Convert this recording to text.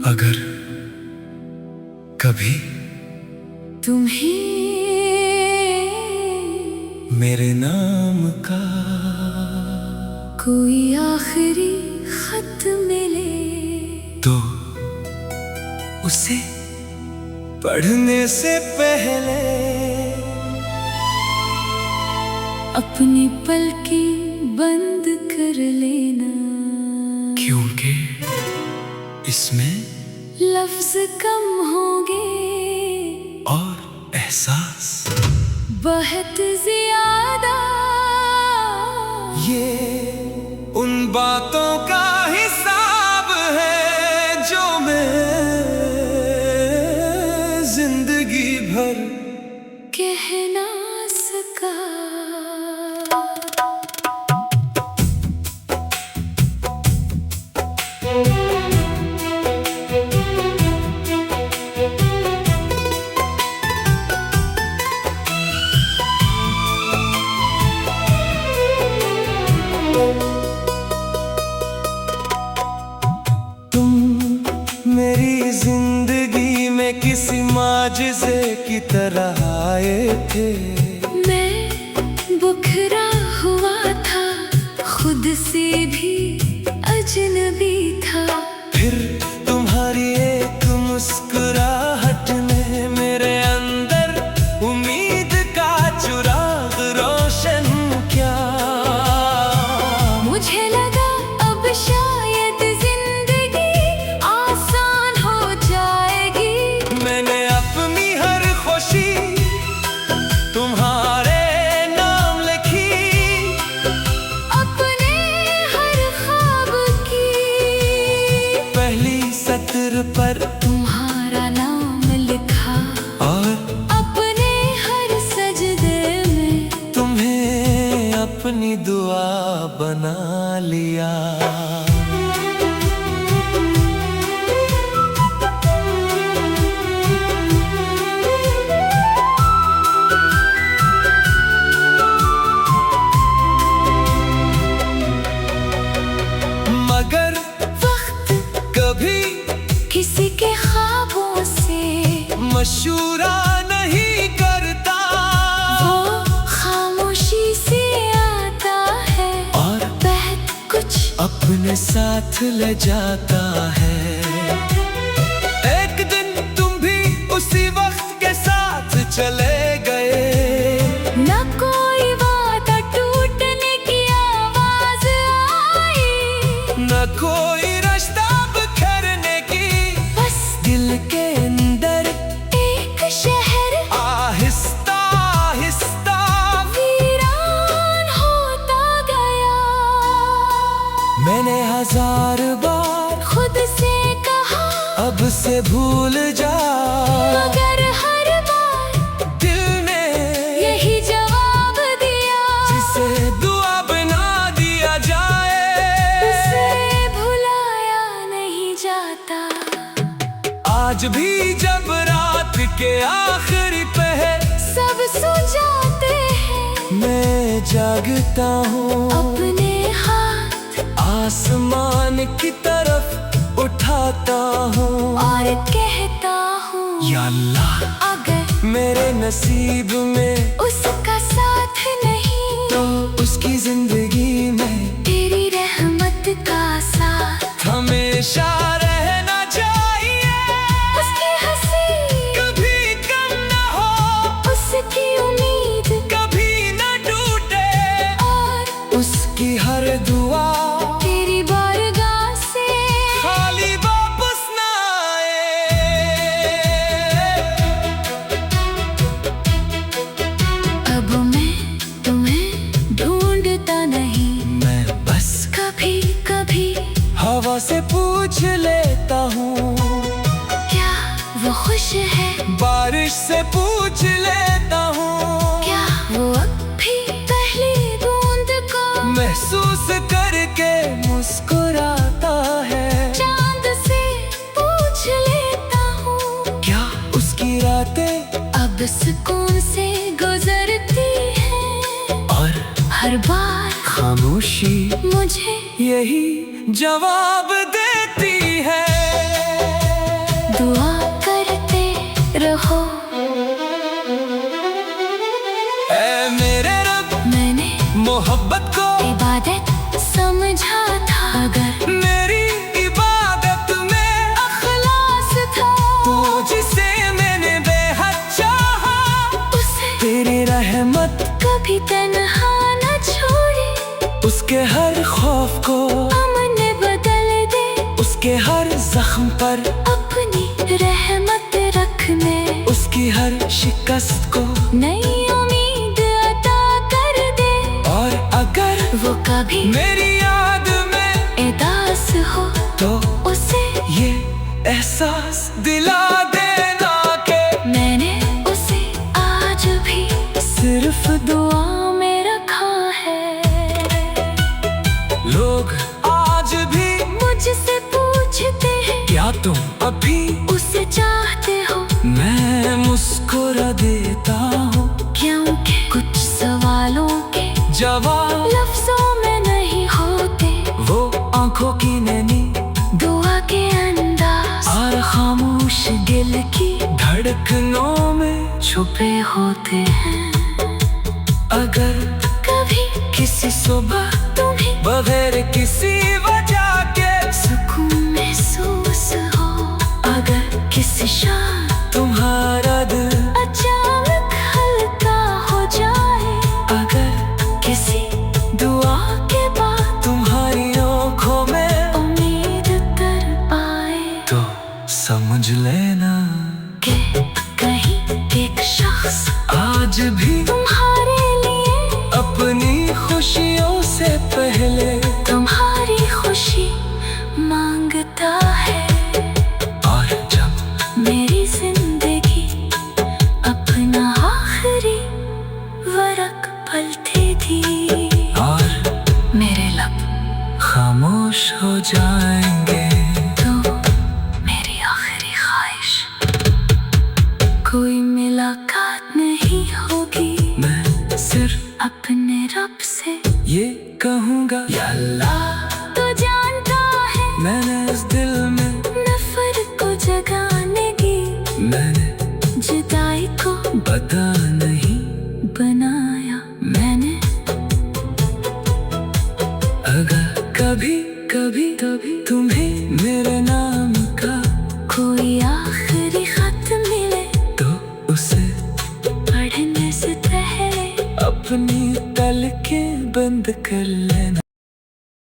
अगर कभी तुम्हें मेरे नाम का कोई आखिरी खत मिले तो उसे पढ़ने से पहले अपनी पलकें बंद कर लेना, क्योंकि इसमें लफ्ज कम होंगे और एहसास बहुत ज्यादा। ये उन बातों का हिसाब है जो मैं जिंदगी भर कह ना सका। मेरी जिंदगी में किसी माजिज़े की तरह आए थे। मैं बुखरा हुआ था, खुद से भी अजनबी था। फिर तुम्हारी एक मुस्कुराहट ने मेरे अंदर उम्मीद का चिराग रोशन किया। मुझे लगा अब शायद जिंदगी आसान हो जाएगी। मैंने अपनी हर खुशी तुम्हारे नाम लिखी, अपने हर ख्वाब की पहली सत्र पर तुम्हारा नाम लिखा, और अपने हर सजदे में तुम्हें अपनी दुआ बना लिया। मगर वक्त कभी किसी के ख्वाबों से मशूरा नहीं करता, वो खामोशी से आता है और बहुत कुछ अपने साथ ले जाता है। एक दिन तुम भी उसी वक्त के साथ चले गए। न कोई वादा टूटने की आवाज आई, न कोई रास्ता बिखरने की, बस दिल के अंदर एक शहर आहिस्ता आहिस्ता वीरान होता गया। मैंने हजार बार खुद से कहा अब से भूल जा, मगर हर बार दिल ने यही जवाब दिया। जिसे दुआ बना दिया जाए, उसे भुलाया नहीं जाता। आज भी जब रात के आखिरी पहर सब सो जाते हैं, मैं जागता हूँ, अपने हाथ आसमान की तरफ उठाता हूँ और कहता हूँ, या अल्लाह अगर मेरे नसीब में उसका साथ नहीं तो उसकी जिंदगी में तेरी रहमत का साथ हमेशा रहना चाहिए। उसकी हंसी कभी कम न हो, उसकी उम्मीद कभी न टूटे, और उसकी हर दुआ तेरी बारगाह से खाली वापस न आए। अब मैं तुम्हें ढूंढता नहीं, मैं बस कभी कभी हवा से पूछ लेता हूँ, क्या वो खुश है, बारिश से पूछ लेता हूँ, क्या वो अब भी पहली बूंद को महसूस करके मुस्कुराता है। चांद से पूछ लेता हूँ, क्या उसकी रातें अब सुकून से गुजरती हैं, और हर बार खामोशी मुझे यही जवाब देती है। हर खौफ को अमन बदल दे, उसके हर जख्म पर अपनी रहमत रखने, उसकी हर शिकस्त को नई उम्मीद अता कर दे। और अगर वो कभी मेरी याद में उदास हो तो उसे ये एहसास दिला देना के मैंने उसे आज भी सिर्फ दुआ में रखा है। लोग आज भी मुझसे पूछते हैं क्या तुम अभी उसे चाहते हो, मैं मुस्कुरा देता हूँ क्योंकि कुछ सवालों के जवाब लफ्जों में नहीं होते। वो आंखों की नैनी दुआ के अंदाज और खामोश दिल की धड़कनों में छुपे होते हैं। अगर कभी किसी सुबह तुम्हें बगैर किसी वजह के सुकून महसूस हो, अगर किसी शाम तुम्हारा दिल अचानक हल्का हो जाए, अगर किसी दुआ के बाद तुम्हारी आंखों में उम्मीद तर पाए, तो समझ लेना कि कहीं एक शख्स आज भी तुम्हारे लिए अपनी खुशियों से पहले तुम्हारी खुशी मांगता है। और जब मेरी जिंदगी अपना आखिरी वरक पलटे थी, और मेरे लब खामोश हो जाएंगे तो मेरी आखिरी ख्वाहिश कोई मुलाकात नहीं होगी, मैं सिर्फ अपने रब से ये कहूँगा या अल्लाह, तो जानता है मैंने इस दिल में नफरत को जगाने की, मैंने जुदाई को पता नहीं बनाया मैंने। अगर कभी कभी तुम्हें मेरे नाम का कोई आखिरी खत मिले तो उसे पढ़ने से पहले अपनी पलकें बंद कर